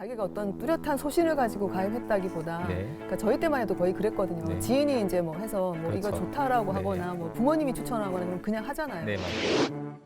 자기가 어떤 뚜렷한 소신을 가지고 가입했다기보다 네. 그러니까 저희 때만 해도 거의 그랬거든요. 네. 지인이 이제 뭐 해서 뭐 이거 그렇죠. 좋다라고 네. 하거나 뭐 부모님이 추천하거나 그러면 그냥 하잖아요. 네, 맞아요.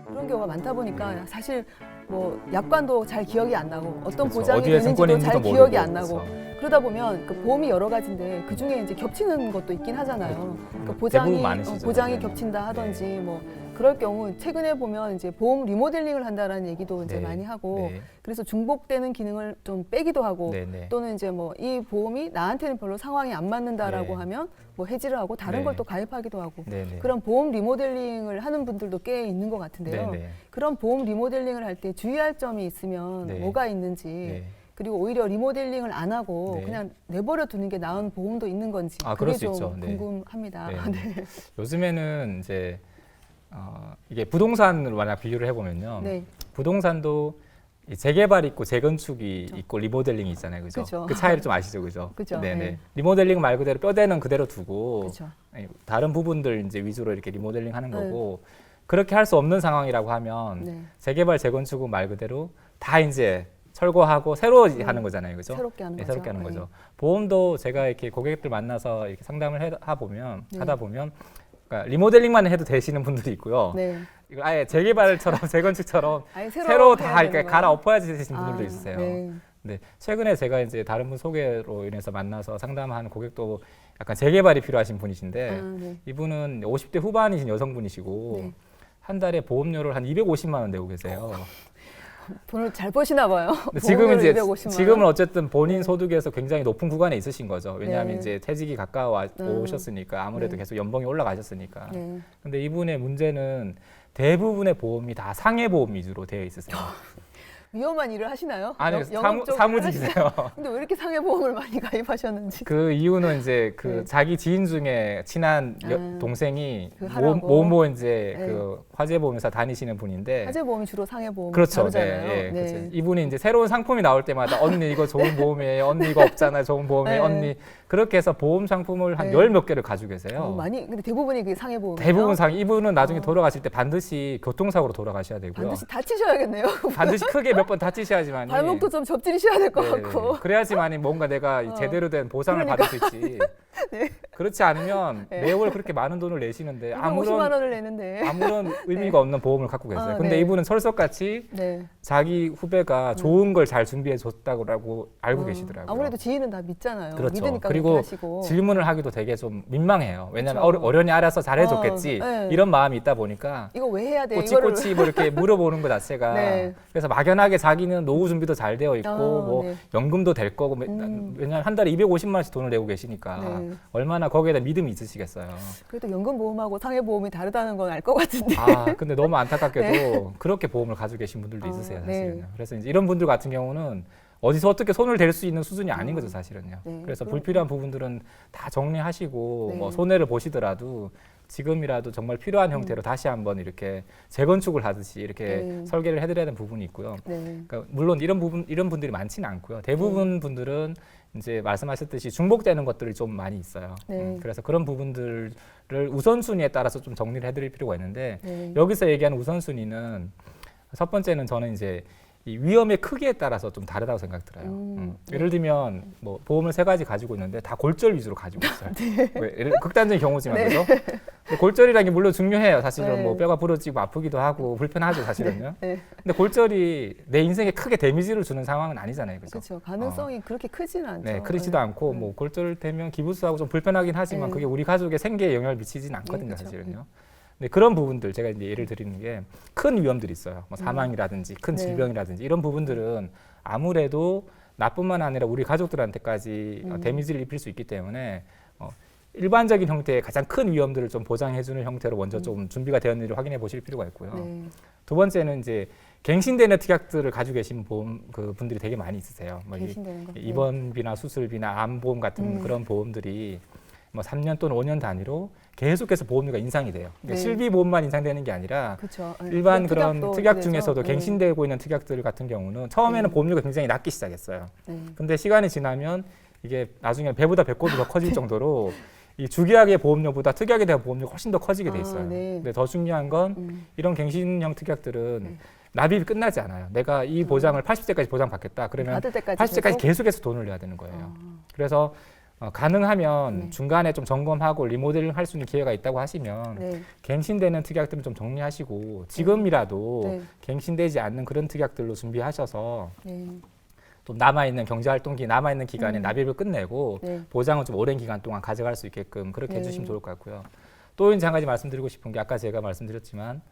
그런 경우가 많다 보니까 사실 뭐 약관도 잘 기억이 안 나고 어떤 그렇죠. 보장이 어디에 되는지도 증권이 잘 있는지도 기억이 모르고, 안 나고 그렇죠. 그러다 보면 그 보험이 여러 가지인데 그 중에 이제 겹치는 것도 있긴 하잖아요. 그러니까 보장이 대부분 많으시죠. 보장이 네. 겹친다 하든지 뭐 그럴 경우 최근에 보면 이제 보험 리모델링을 한다라는 얘기도 이제 네. 많이 하고 네. 그래서 중복되는 기능을 좀 빼기도 하고 네, 네. 또는 이제 뭐 이 보험이 나한테는 별로 상황이 안 맞는다라고 네. 하면 뭐 해지를 하고 다른 네. 걸 또 가입하기도 하고 네, 네. 그런 보험 리모델링을 하는 분들도 꽤 있는 것 같은데요. 네, 네. 그런 보험 리모델링을 할 때 주의할 점이 있으면 네. 뭐가 있는지 네. 그리고 오히려 리모델링을 안 하고 네. 그냥 내버려 두는 게 나은 보험도 있는 건지 아, 그게 그럴 수 좀 있죠. 네. 궁금합니다. 네. 네. 요즘에는 이제 이게 부동산으로 만약 비교를 해보면요. 네. 부동산도 이 재개발 있고 재건축이 그렇죠. 있고 리모델링이 있잖아요, 그죠? 그렇죠. 그 차이를 좀 아시죠, 그죠? 그죠. 네네. 네. 리모델링 말 그대로 뼈대는 그대로 두고 그렇죠. 다른 부분들 이제 위주로 이렇게 리모델링하는 네. 거고 그렇게 할 수 없는 상황이라고 하면 네. 재개발 재건축은 말 그대로 다 이제 철거하고 새로 하는 거잖아요, 그죠? 새롭게 하는 네, 거죠. 새롭게 하는 네. 거죠. 보험도 제가 이렇게 고객들 만나서 이렇게 상담을 네. 하다 보면 그러니까 리모델링만 해도 되시는 분들이 있고요. 네. 이걸 아예 재개발처럼 재건축처럼 아예 새로 해야 다 되는 이렇게 거예요? 갈아 엎어야지 되시는 분들도 아, 있으세요. 네. 네, 최근에 제가 이제 다른 분 소개로 인해서 만나서 상담한 고객도 약간 재개발이 필요하신 분이신데 아, 네. 이분은 50대 후반이신 여성분이시고 네. 한 달에 보험료를 한 250만 원 내고 계세요. 돈을 잘 버시나 봐요. 근데 지금은 이제 250만 원. 지금은 어쨌든 본인 네. 소득에서 굉장히 높은 구간에 있으신 거죠. 왜냐하면 네. 이제 퇴직이 가까워 오셨으니까 아무래도 네. 계속 연봉이 올라가셨으니까. 네. 근데 이분의 문제는 대부분의 보험이 다 상해 보험 위주로 되어 있으세요. 위험한 일을 하시나요? 아니 영업 쪽으로 사무직이세요. 근데 왜 이렇게 상해보험을 많이 가입하셨는지. 그 이유는 이제 그 네. 자기 지인 중에 친한 아, 동생이 그 하라고? 모모 이제 네. 그 화재보험회사 다니시는 분인데 화재보험이 주로 상해보험 그렇죠. 다루잖아요. 네, 예, 네. 그렇죠. 이분이 이제 새로운 상품이 나올 때마다 언니 이거 좋은 보험이에요. 언니 이거 없잖아요. 좋은 보험이에요. 네. 언니 그렇게 해서 보험 상품을 한 네. 열 몇 개를 가지고 계세요. 많이 근데 대부분이 그게 상해보험이에요. 대부분 이분은 나중에 어. 돌아가실 때 반드시 교통사고로 돌아가셔야 되고요. 반드시 다치셔야겠네요. 반드시 크게 몇 번 다치셔야지만이 발목도 좀 접질이셔야 될 것 네, 같고. 그래야지만이 뭔가 내가 이 제대로 된 보상을 그러니까. 받을 수 있지. 네. 그렇지 않으면 네. 매월 그렇게 많은 돈을 내시는데 250만 아무런 원을 내는데. 의미가 없는 보험을 갖고 계세요. 아, 근데 네. 이분은 설석같이 네. 자기 후배가 좋은 걸 잘 준비해 줬다고 알고 계시더라고요. 아무래도 지인은 다 믿잖아요. 그렇죠. 믿으니까 그리고 그렇게 하시고. 질문을 하기도 되게 좀 민망해요. 왜냐하면 그렇죠. 어련히 알아서 잘해줬겠지 네. 이런 마음이 있다 보니까 이거 왜 해야 돼? 꼬치꼬치 뭐 이렇게 물어보는 것 자체가 네. 그래서 막연하게 자기는 노후 준비도 잘 되어 있고 뭐 네. 연금도 될 거고 왜냐하면 한 달에 250만 원씩 돈을 내고 계시니까 네. 얼마나 거기에 대한 믿음이 있으시겠어요. 그래도 연금보험하고 상해보험이 다르다는 건 알 것 같은데. 근데 너무 안타깝게도 그렇게 보험을 가지고 계신 분들도 있으세요, 사실은요. 네. 그래서 이제 이런 분들 같은 경우는 어디서 어떻게 손을 댈 수 있는 수준이 아닌 거죠, 사실은요. 네. 그래서 불필요한 부분들은 다 정리하시고 네. 뭐 손해를 보시더라도 지금이라도 정말 필요한 형태로 다시 한번 이렇게 재건축을 하듯이 이렇게 네. 설계를 해드려야 되는 부분이 있고요. 네. 그러니까 물론 이런 분들이 많지는 않고요. 대부분 분들은 이제 말씀하셨듯이 중복되는 것들이 좀 많이 있어요. 네. 그래서 그런 부분들을 우선순위에 따라서 좀 정리를 해드릴 필요가 있는데 네. 여기서 얘기하는 우선순위는 첫 번째는 저는 이제 이 위험의 크기에 따라서 좀 다르다고 생각 들어요. 네. 예를 들면 뭐 보험을 3가지 가지고 있는데 다 골절 위주로 가지고 있어요. 극단적인 경우지만 네. 그죠? 근데 골절이라는 게 물론 중요해요. 사실은 네. 뭐 뼈가 부러지고 아프기도 하고 불편하죠, 사실은요. 네. 근데 골절이 내 인생에 크게 데미지를 주는 상황은 아니잖아요, 그죠? 그렇죠. 가능성이 그렇게 크지는 않죠. 네, 크지도 않고 뭐 골절되면 기부스하고 좀 불편하긴 하지만 네. 그게 우리 가족의 생계에 영향을 미치지는 않거든요, 그렇죠. 사실은요. 근데 그런 부분들 제가 이제 예를 드리는 게 큰 위험들이 있어요. 뭐 사망이라든지 큰 네. 질병이라든지 이런 부분들은 아무래도 나뿐만 아니라 우리 가족들한테까지 데미지를 입힐 수 있기 때문에 일반적인 형태의 가장 큰 위험들을 좀 보장해주는 형태로 먼저 좀 준비가 되었는지를 확인해 보실 필요가 있고요. 네. 두 번째는 이제 갱신되는 특약들을 가지고 계신 보험 그 분들이 되게 많이 있으세요. 뭐 갱신되는 거. 네. 입원비나 수술비나 암보험 같은 그런 보험들이 뭐 3년 또는 5년 단위로 계속해서 보험료가 인상이 돼요. 그러니까 네. 실비 보험만 인상되는 게 아니라 그렇죠. 네. 일반 그런 특약도 특약 그래서, 중에서도 네. 갱신되고 있는 특약들 같은 경우는 처음에는 네. 보험료가 굉장히 낮기 시작했어요. 네. 근데 시간이 지나면 이게 나중에 배보다 배꼽이 더 커질 정도로 이 주계약의 보험료보다 특약에 대한 보험료가 훨씬 더 커지게 돼 있어요. 네. 근데 더 중요한 건 이런 갱신형 특약들은 납입이 끝나지 않아요. 내가 이 보장을 80세까지 보장받겠다. 그러면 받을 때까지 80세까지 계속해서 돈을 내야 되는 거예요. 그래서 가능하면 네. 중간에 좀 점검하고 리모델링 할 수 있는 기회가 있다고 하시면 네. 갱신되는 특약들은 좀 정리하시고 지금이라도 네. 갱신되지 않는 그런 특약들로 준비하셔서 네. 또 남아있는 경제활동기 남아있는 기간에 납입을 끝내고 네. 보장을 좀 오랜 기간 동안 가져갈 수 있게끔 그렇게 네. 해주시면 좋을 것 같고요. 또 이제 한 가지 말씀드리고 싶은 게 아까 제가 말씀드렸지만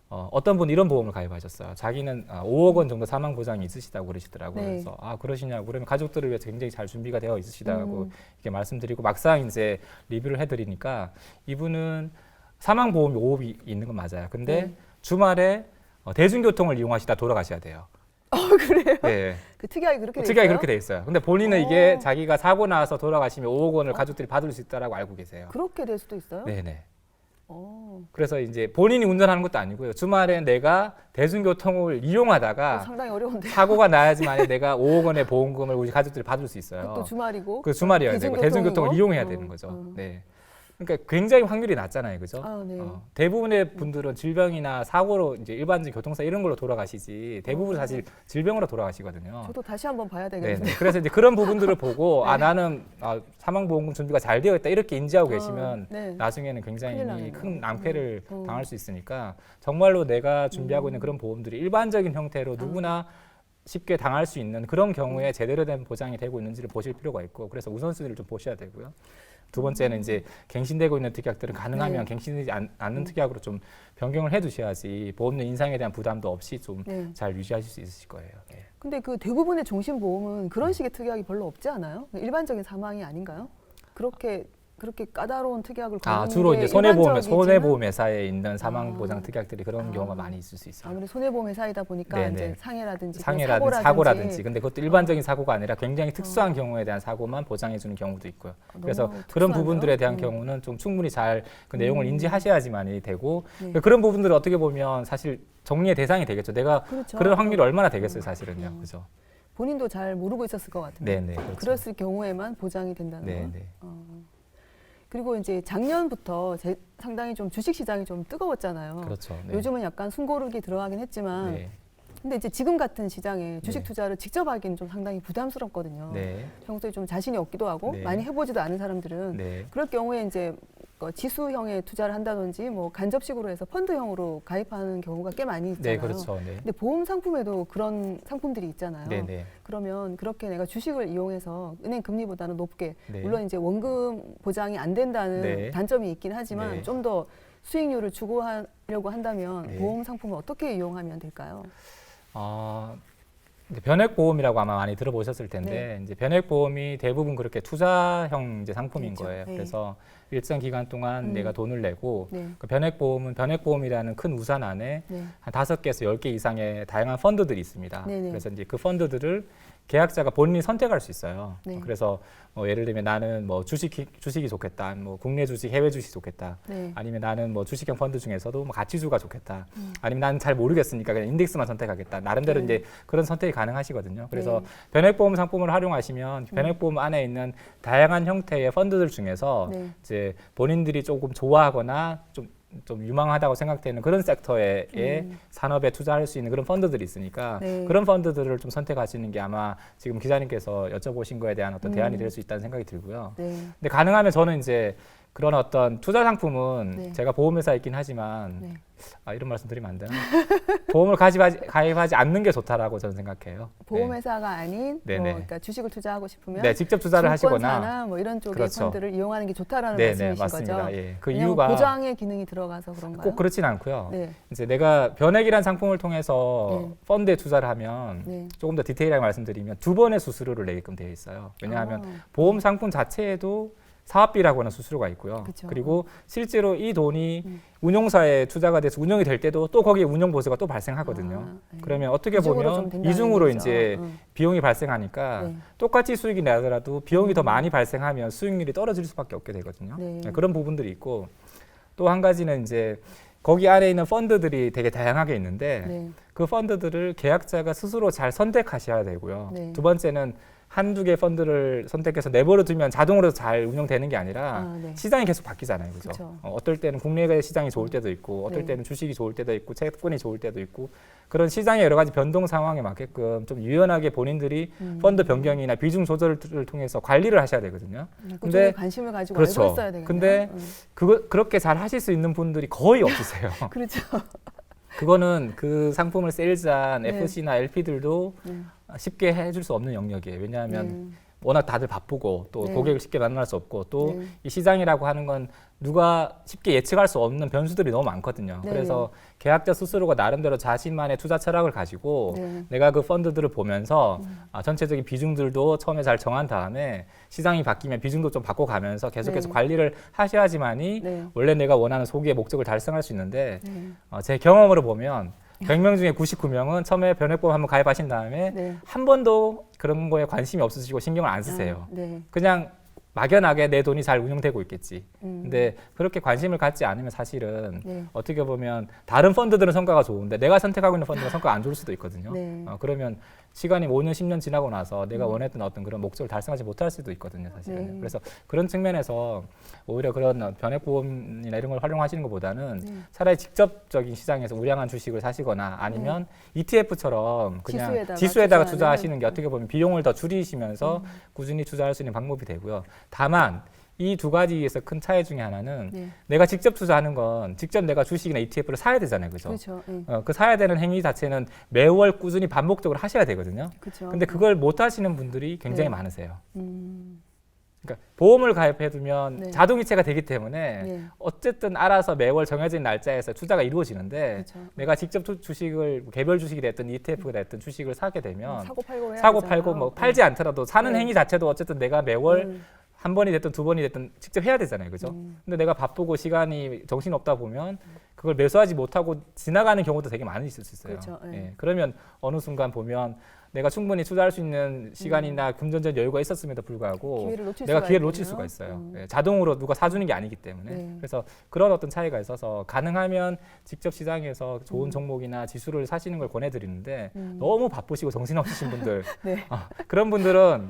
어떤 분 이런 보험을 가입하셨어요. 자기는 5억 원 정도 사망 보장이 있으시다고 그러시더라고요. 네. 그래서 그러시냐고 그러면 가족들을 위해서 굉장히 잘 준비가 되어 있으시다고 이렇게 말씀드리고 막상 이제 리뷰를 해드리니까 이분은 사망 보험이 5억이 있는 건 맞아요. 근데 네. 주말에 대중교통을 이용하시다 돌아가시야 돼요. 그래요? 네. 그 특약이 그렇게 돼 특약이 있어요? 그렇게 돼 있어요. 근데 본인은 이게 자기가 사고 나서 돌아가시면 5억 원을 가족들이 받을 수 있다라고 알고 계세요. 그렇게 될 수도 있어요? 네네. 어. 그래서 이제 본인이 운전하는 것도 아니고요. 주말에 내가 대중교통을 이용하다가 상당히 어려운데. 사고가 나야지만 내가 5억 원의 보험금을 우리 가족들이 받을 수 있어요. 그것도 주말이고. 그 주말이어야 되고 대중교통을 이용해야 어. 되는 거죠. 네. 그러니까 굉장히 확률이 낮잖아요, 그죠? 네. 대부분의 분들은 질병이나 사고로 이제 일반적인 교통사 이런 걸로 돌아가시지 대부분 사실 질병으로 돌아가시거든요. 저도 다시 한번 봐야 네. 되겠네요. 그래서 이제 그런 부분들을 보고 나는 사망보험금 준비가 잘 되어 있다 이렇게 인지하고 계시면 네. 나중에는 큰일 굉장히 나네요. 큰 낭패를 당할 수 있으니까 정말로 내가 준비하고 있는 그런 보험들이 일반적인 형태로 누구나 쉽게 당할 수 있는 그런 경우에 제대로 된 보장이 되고 있는지를 보실 필요가 있고 그래서 우선순위를 좀 보셔야 되고요. 두 번째는 이제 갱신되고 있는 특약들은 가능하면 갱신되지 않는 특약으로 좀 변경을 해두셔야지 보험료 인상에 대한 부담도 없이 좀 잘 유지하실 수 있으실 거예요. 네. 근데 그 대부분의 종신보험은 그런 식의 특약이 별로 없지 않아요? 일반적인 사망이 아닌가요? 그렇게 까다로운 특약을 거는 주로 게 이제 손해보험 회사에 있는 사망 보장 특약들이 그런 경우가 많이 있을 수 있어요. 아무래도 손해보험 회사이다 보니까 네네. 이제 상해라든지 사고라든지 근데 그것도 일반적인 사고가 아니라 굉장히 특수한 경우에 대한 사고만 보장해 주는 경우도 있고요. 그래서 너무 그런 특수하네요. 부분들에 대한 경우는 좀 충분히 잘 그 내용을 인지하셔야지만이 되고 네. 그런 부분들을 어떻게 보면 사실 정리의 대상이 되겠죠. 내가 그렇죠. 그런 확률이 얼마나 되겠어요, 사실은요. 그죠? 본인도 잘 모르고 있었을 것 같은데. 네네. 그렇죠. 그랬을 경우에만 보장이 된다는 거. 네네. 그리고 이제 작년부터 상당히 좀 주식 시장이 좀 뜨거웠잖아요. 그렇죠. 네. 요즘은 약간 숨고르기 들어가긴 했지만 네. 근데 이제 지금 같은 시장에 주식 네. 투자를 직접 하기는 좀 상당히 부담스럽거든요. 네. 평소에 좀 자신이 없기도 하고 네. 많이 해보지도 않은 사람들은 네. 그럴 경우에 이제 지수형의 투자를 한다든지 뭐 간접식으로 해서 펀드형으로 가입하는 경우가 꽤 많이 있잖아요. 네, 그렇죠. 네. 근데 보험 상품에도 그런 상품들이 있잖아요. 네, 네. 그러면 그렇게 내가 주식을 이용해서 은행 금리보다는 높게 네. 물론 이제 원금 보장이 안 된다는 네. 단점이 있긴 하지만 네. 좀 더 수익률을 추구하려고 한다면 네. 보험 상품을 어떻게 이용하면 될까요? 이제 변액보험이라고 아마 많이 들어보셨을 텐데 네. 이제 변액보험이 대부분 그렇게 투자형 이제 상품인 그렇죠. 거예요. 네. 그래서 일정 기간 동안 내가 돈을 내고 네. 그 변액보험은 변액보험이라는 큰 우산 안에 네. 한 5개에서 10개 이상의 다양한 펀드들이 있습니다. 네네. 그래서 이제 그 펀드들을 계약자가 본인이 선택할 수 있어요. 네. 그래서 예를 들면 나는 뭐 주식이 좋겠다, 뭐 국내 주식, 해외 주식이 좋겠다, 네. 아니면 나는 뭐 주식형 펀드 중에서도 뭐 가치주가 좋겠다, 아니면 나는 잘 모르겠으니까 그냥 인덱스만 선택하겠다. 나름대로 이제 그런 선택이 가능하시거든요. 그래서 변액보험 상품을 활용하시면 변액보험 안에 있는 다양한 형태의 펀드들 중에서 네. 이제 본인들이 조금 좋아하거나 좀 유망하다고 생각되는 그런 섹터의 산업에 투자할 수 있는 그런 펀드들이 있으니까 네. 그런 펀드들을 좀 선택하시는 게 아마 지금 기자님께서 여쭤보신 거에 대한 어떤 대안이 될 수 있다는 생각이 들고요. 네. 근데 가능하면 저는 이제 그런 어떤 투자 상품은 네. 제가 보험회사에 있긴 하지만 네. 이런 말씀 드리면 안 되나? 보험을 가입하지 않는 게 좋다라고 저는 생각해요. 보험회사가 아닌 네네. 뭐 그러니까 주식을 투자하고 싶으면 네, 직접 투자를 하시거나 증권사나 뭐 이런 쪽의 그렇죠. 펀드를 이용하는 게 좋다라는 네네, 말씀이신 맞습니다. 거죠? 예. 그 왜냐하면 이유가 보장의 기능이 들어가서 그런가요? 꼭 그렇진 않고요. 네. 이제 내가 변액이라는 상품을 통해서 네. 펀드에 투자를 하면 네. 조금 더 디테일하게 말씀드리면 2번의 수수료를 내게끔 되어 있어요. 왜냐하면 보험 상품 자체에도 사업비라고 하는 수수료가 있고요. 그쵸. 그리고 실제로 이 돈이 운용사에 투자가 돼서 운영이 될 때도 또 거기에 운영 보수가 또 발생하거든요. 네. 그러면 어떻게 이중으로 좀 보면 된다는 이중으로 얘기죠. 이제 비용이 발생하니까 네. 똑같이 수익이 나더라도 비용이 더 많이 발생하면 수익률이 떨어질 수밖에 없게 되거든요. 네. 그런 부분들이 있고 또 한 가지는 이제 거기 안에 있는 펀드들이 되게 다양하게 있는데 네. 그 펀드들을 계약자가 스스로 잘 선택하셔야 되고요. 네. 두 번째는 한두 개 펀드를 선택해서 내버려 두면 자동으로 잘 운영되는 게 아니라 네. 시장이 계속 바뀌잖아요. 그죠? 그쵸. 어떨 때는 국내의 시장이 좋을 때도 있고 어떨 네. 때는 주식이 좋을 때도 있고 채권이 좋을 때도 있고 그런 시장의 여러 가지 변동 상황에 맞게끔 좀 유연하게 본인들이 펀드 변경이나 비중 조절을 통해서 관리를 하셔야 되거든요. 꾸준히 근데 관심을 가지고 그렇죠. 알고 있어야 되겠네요. 근데 그렇게 잘 하실 수 있는 분들이 거의 없으세요. 그렇죠. 그거는 그 상품을 세일즈한 네. FC나 LP들도 네. 쉽게 해줄 수 없는 영역이에요. 왜냐하면 네. 워낙 다들 바쁘고 또 네. 고객을 쉽게 만날 수 없고 또 네. 이 시장이라고 하는 건 누가 쉽게 예측할 수 없는 변수들이 너무 많거든요. 네. 그래서 계약자 스스로가 나름대로 자신만의 투자 철학을 가지고 네. 내가 그 펀드들을 보면서 전체적인 비중들도 처음에 잘 정한 다음에 시장이 바뀌면 비중도 좀 바꿔가면서 계속해서 네. 관리를 하셔야지만이 네. 원래 내가 원하는 소기의 목적을 달성할 수 있는데 네. 제 경험으로 보면 100명 중에 99명은 처음에 변액보험 한번 가입하신 다음에 네. 한 번도 그런 거에 관심이 없으시고 신경을 안 쓰세요. 네. 그냥 막연하게 내 돈이 잘 운영되고 있겠지. 음. 근데 그렇게 관심을 갖지 않으면 사실은 네. 어떻게 보면 다른 펀드들은 성과가 좋은데 내가 선택하고 있는 펀드가 성과가 안 좋을 수도 있거든요. 네. 그러면 시간이 5년, 10년 지나고 나서 내가 원했던 어떤 그런 목적을 달성하지 못할 수도 있거든요, 사실은. 네. 그래서 그런 측면에서 오히려 그런 변액보험이나 이런 걸 활용하시는 것보다는 네. 차라리 직접적인 시장에서 우량한 주식을 사시거나 아니면 ETF처럼 그냥 지수에다가 투자하시는 게 어떻게 보면 비용을 더 줄이시면서 꾸준히 투자할 수 있는 방법이 되고요. 다만 이 두 가지에서 큰 차이 중에 하나는 네. 내가 직접 투자하는 건 직접 내가 주식이나 ETF를 사야 되잖아요, 그죠? 그렇죠. 네. 그 사야 되는 행위 자체는 매월 꾸준히 반복적으로 하셔야 되거든요. 그렇죠. 근데 그걸 못 하시는 분들이 굉장히 네. 많으세요. 음. 그러니까 보험을 가입해두면 네. 자동이체가 되기 때문에 네. 어쨌든 알아서 매월 정해진 날짜에서 투자가 이루어지는데 그렇죠. 내가 직접 주식을 개별 주식이 됐든 ETF가 됐든 주식을 사게 되면 사고 팔고 해야 사고 되잖아요. 팔고 뭐 팔지 않더라도 사는 네. 행위 자체도 어쨌든 내가 매월 한 번이 됐든 두 번이 됐든 직접 해야 되잖아요, 그죠? 근데 내가 바쁘고 시간이 정신 없다 보면 그걸 매수하지 못하고 지나가는 경우도 되게 많이 있을 수 있어요. 그렇죠, 네. 예, 그러면 어느 순간 보면 내가 충분히 투자할 수 있는 시간이나 금전적 여유가 있었음에도 불구하고 기회를 놓칠 내가 수가 기회를 놓칠 있군요. 수가 있어요. 예, 자동으로 누가 사주는 게 아니기 때문에. 네. 그래서 그런 어떤 차이가 있어서 가능하면 직접 시장에서 좋은 종목이나 지수를 사시는 걸 권해드리는데 너무 바쁘시고 정신없으신 분들 네. 그런 분들은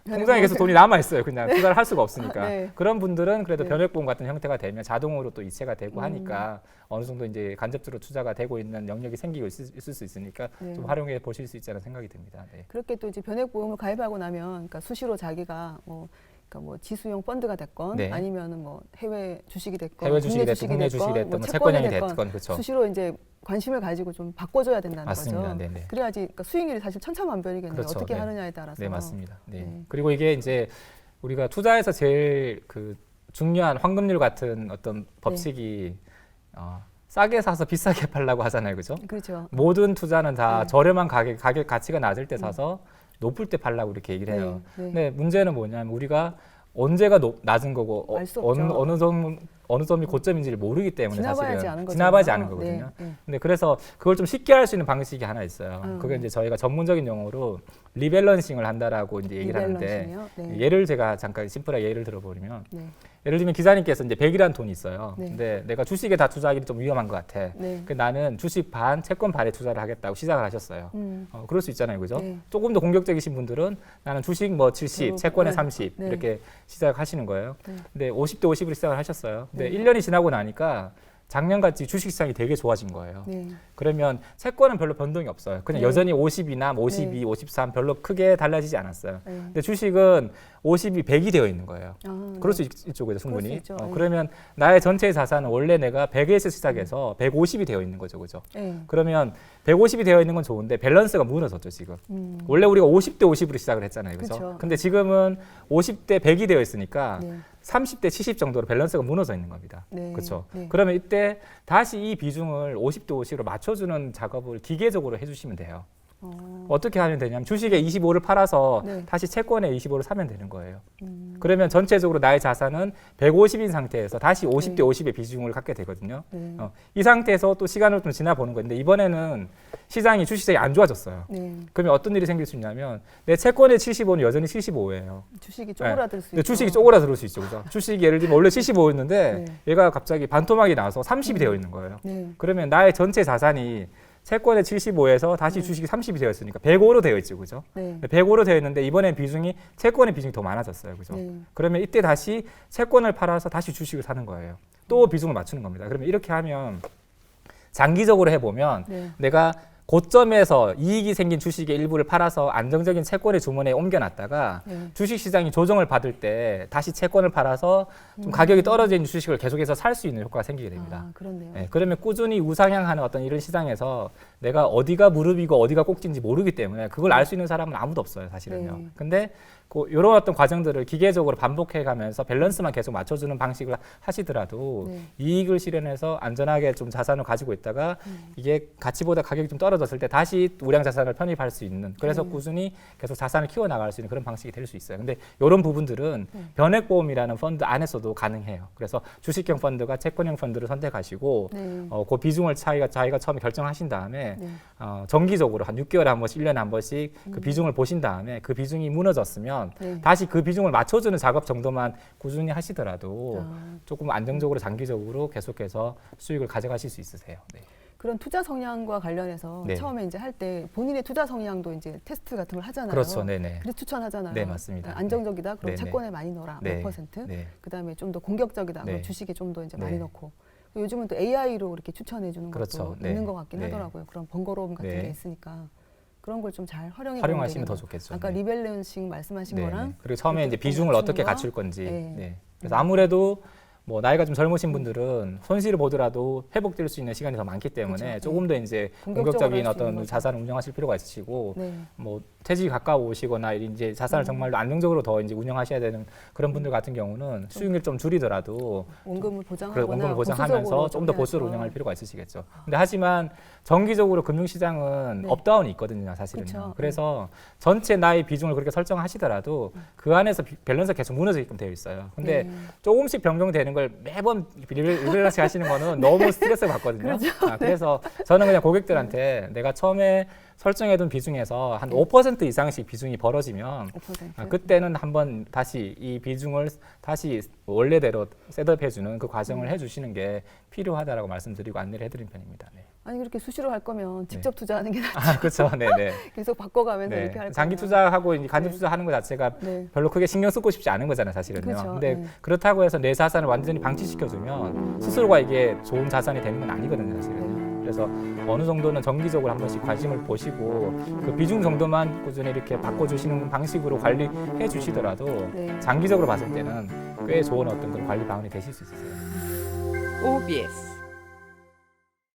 통장에 계속 돈이 남아 있어요. 그냥 투자를 할 수가 없으니까. 네. 그런 분들은 그래도 네. 변액보험 같은 형태가 되면 자동으로 또 이체가 되고 하니까 어느 정도 이제 간접적으로 투자가 되고 있는 영역이 생기고 있을 수 있으니까 네. 좀 활용해 보실 수 있지 않은 생각이 듭니다. 네. 그렇게 또 이제 변액보험을 가입하고 나면 그러니까 수시로 자기가 그러니까 뭐 지수형 펀드가 됐건 네. 아니면은 뭐 해외 주식이 됐건 해외 주식이 됐든 국내 주식이 됐든 뭐 채권형이 됐건 그렇죠. 수시로 이제 관심을 가지고 좀 바꿔줘야 된다는 맞습니다. 거죠. 네네. 그래야지 그러니까 수익률이 사실 천차만별이겠네요. 그렇죠. 어떻게 네. 하느냐에 따라서. 네, 맞습니다. 네. 네. 그리고 이게 이제 우리가 투자에서 제일 그 중요한 황금률 같은 어떤 법칙이 싸게 사서 비싸게 팔라고 하잖아요, 그죠? 그렇죠. 모든 투자는 다 네. 저렴한 가격 가치가 낮을 때 사서 높을 때 팔라고 이렇게 얘기를 해요. 네, 네. 근데 문제는 뭐냐면 우리가 언제가 낮은 거고 알수 없죠. 어느 점이 고점인지를 모르기 때문에 지나봐야지 사실은 않은 거죠. 지나봐야지 않은 거거든요. 네, 네. 근데 그래서 그걸 좀 쉽게 할 수 있는 방식이 하나 있어요. 그게 이제 저희가 전문적인 용어로 리밸런싱을 한다라고 이제 얘기를 하는데 리밸런싱이요? 네. 예를 제가 잠깐 심플하게 예를 들어버리면 네. 예를 들면 기자님께서 이제 100이라는 돈이 있어요. 네. 근데 내가 주식에 다 투자하기는 좀 위험한 것 같아. 네. 그 나는 주식 반, 채권 반에 투자를 하겠다고 시작을 하셨어요. 그럴 수 있잖아요, 그죠? 네. 조금 더 공격적이신 분들은 나는 주식 뭐 70, 채권에 네. 30 네. 이렇게 시작하시는 거예요. 네. 근데 50대 50으로 시작을 하셨어요. 근데 1년이 지나고 나니까 작년같이 주식시장이 되게 좋아진 거예요. 네. 그러면 채권은 별로 변동이 없어요. 그냥 네. 여전히 50이나 52, 네. 53 별로 크게 달라지지 않았어요. 네. 근데 주식은 50이 100이 되어 있는 거예요. 그럴 수 있죠, 그죠, 충분히. 그럴 수 있죠. 네. 그러면 나의 전체 자산은 원래 내가 100에서 시작해서 150이 되어 있는 거죠, 그죠? 네. 그러면 150이 되어 있는 건 좋은데 밸런스가 무너졌죠, 지금. 원래 우리가 50대 50으로 시작을 했잖아요, 그죠? 그쵸. 근데 지금은 50대 100이 되어 있으니까 네. 30대 70 정도로 밸런스가 무너져 있는 겁니다. 네. 그렇죠? 네. 그러면 이때 다시 이 비중을 50대 50으로 맞춰주는 작업을 기계적으로 해주시면 돼요. 어떻게 하면 되냐면 주식에 25를 팔아서 네. 다시 채권에 25를 사면 되는 거예요. 그러면 전체적으로 나의 자산은 150인 상태에서 다시 50대 50의 비중을 갖게 되거든요. 네. 이 상태에서 또 시간을 좀 지나 보는 건데 이번에는 시장이 주식시장이 안 좋아졌어요. 네. 그러면 어떤 일이 생길 수 있냐면 내 채권의 75는 여전히 75예요. 주식이 쪼그라들 수 근데 있죠. 주식이 쪼그라들 수 있죠. 그죠? 주식이 예를 들면 원래 75였는데 네. 얘가 갑자기 반토막이 나서 30이 되어 있는 거예요. 네. 그러면 나의 전체 자산이 채권의 75에서 다시 주식이 30이 되어 있으니까 105로 되어 있죠, 그죠? 네. 105로 되어 있는데 이번에 비중이 채권의 비중이 더 많아졌어요, 그죠? 네. 그러면 이때 다시 채권을 팔아서 다시 주식을 사는 거예요. 또 비중을 맞추는 겁니다. 그러면 이렇게 하면 장기적으로 해보면 네. 내가 고점에서 이익이 생긴 주식의 일부를 팔아서 안정적인 채권의 주머니에 옮겨놨다가 네. 주식시장이 조정을 받을 때 다시 채권을 팔아서 좀 가격이 떨어져 있는 주식을 계속해서 살 수 있는 효과가 생기게 됩니다. 아, 그렇네요. 네, 그러면 꾸준히 우상향하는 어떤 이런 시장에서 내가 어디가 무릎이고 어디가 꼭지인지 모르기 때문에 그걸 알 수 있는 사람은 아무도 없어요, 사실은요. 네. 근데 이런 어떤 과정들을 기계적으로 반복해 가면서 밸런스만 계속 맞춰주는 방식을 하시더라도 네. 이익을 실현해서 안전하게 좀 자산을 가지고 있다가 이게 가치보다 가격이 좀 떨어졌을 때 다시 우량 자산을 편입할 수 있는, 그래서 꾸준히 계속 자산을 키워나갈 수 있는 그런 방식이 될 수 있어요. 근데 이런 부분들은 변액보험이라는 펀드 안에서도 가능해요. 그래서 주식형 펀드가 채권형 펀드를 선택하시고 네. 그 비중을 자기가 처음에 결정하신 다음에 네. 정기적으로 한 6개월에 한 번씩, 1년에 한 번씩 그 비중을 보신 다음에 그 비중이 무너졌으면 네. 다시 그 비중을 맞춰주는 작업 정도만 꾸준히 하시더라도 아. 조금 안정적으로 장기적으로 계속해서 수익을 가져가실 수 있으세요. 네. 그런 투자 성향과 관련해서 네. 처음에 이제 할 때 본인의 투자 성향도 이제 테스트 같은 걸 하잖아요. 그렇죠. 네네. 그래서 추천하잖아요. 네, 맞습니다. 안정적이다. 그럼 네, 네. 채권에 많이 넣어라. 네. 5%. 네. 그다음에 좀 더 공격적이다. 그럼 네. 주식에 좀 더 이제 네. 많이 넣고. 요즘은 또 AI로 이렇게 추천해 주는 그렇죠. 것도 네. 있는 것 같긴 네. 하더라고요. 그런 번거로움 같은 네. 게 있으니까 그런 걸 좀 잘 활용하시면 더 좋겠죠. 아까 네. 리밸런싱 말씀하신 네. 거랑 그리고 처음에 이제 그렇게 비중을 맞추는 어떻게 거와 갖출 건지. 네. 네. 그래서 아무래도 뭐 나이가 좀 젊으신 분들은 손실을 보더라도 회복될 수 있는 시간이 더 많기 때문에 그렇죠. 조금 더 이제 공격적으로 공격적인 할수 있는 어떤 거죠. 자산을 운영하실 필요가 있으시고 네. 뭐 퇴직이 가까우시거나 이제 자산을 정말로 안정적으로 더 이제 운영하셔야 되는 그런 분들 같은 경우는 수익률 좀 줄이더라도 원금을 그래 보장하거나 원금을 보장하면서 좀 더 보수를 해야죠. 운영할 필요가 있으시겠죠. 근데 하지만 정기적으로 금융시장은 네. 업다운이 있거든요, 사실은요. 그쵸. 그래서 전체 나의 비중을 그렇게 설정하시더라도 그 안에서 밸런스가 계속 무너지게끔 되어 있어요. 근데 네. 조금씩 변경되는 걸 매번 리밸런스 하시는 거는 너무 스트레스 받거든요. 그렇죠. 그래서 저는 그냥 고객들한테 내가 처음에 설정해둔 비중에서 한 네. 5% 이상씩 비중이 벌어지면 5%. 그때는 한번 다시 이 비중을 다시 원래대로 셋업해주는 그 과정을 해주시는 게 필요하다라고 말씀드리고 안내를 해드린 편입니다. 네. 아니 그렇게 수시로 할 거면 직접 투자하는 게 낫죠. 그렇죠. 네네. 계속 바꿔가면서 네. 이렇게 할 장기 거면. 투자하고 이제 간접 네. 투자하는 것 자체가 네. 별로 크게 신경 쓰고 싶지 않은 거잖아요, 사실은요. 그렇죠. 근데 네. 그렇다고 해서 내 자산을 완전히 방치시켜주면 스스로가 이게 좋은 자산이 되는 건 아니거든요, 사실은요. 그래서 어느 정도는 정기적으로 한 번씩 관심을 보시고 그 비중 정도만 꾸준히 이렇게 바꿔주시는 방식으로 관리해 주시더라도 네. 장기적으로 봤을 때는 꽤 좋은 어떤 그런 관리 방안이 되실 수 있으세요. OBS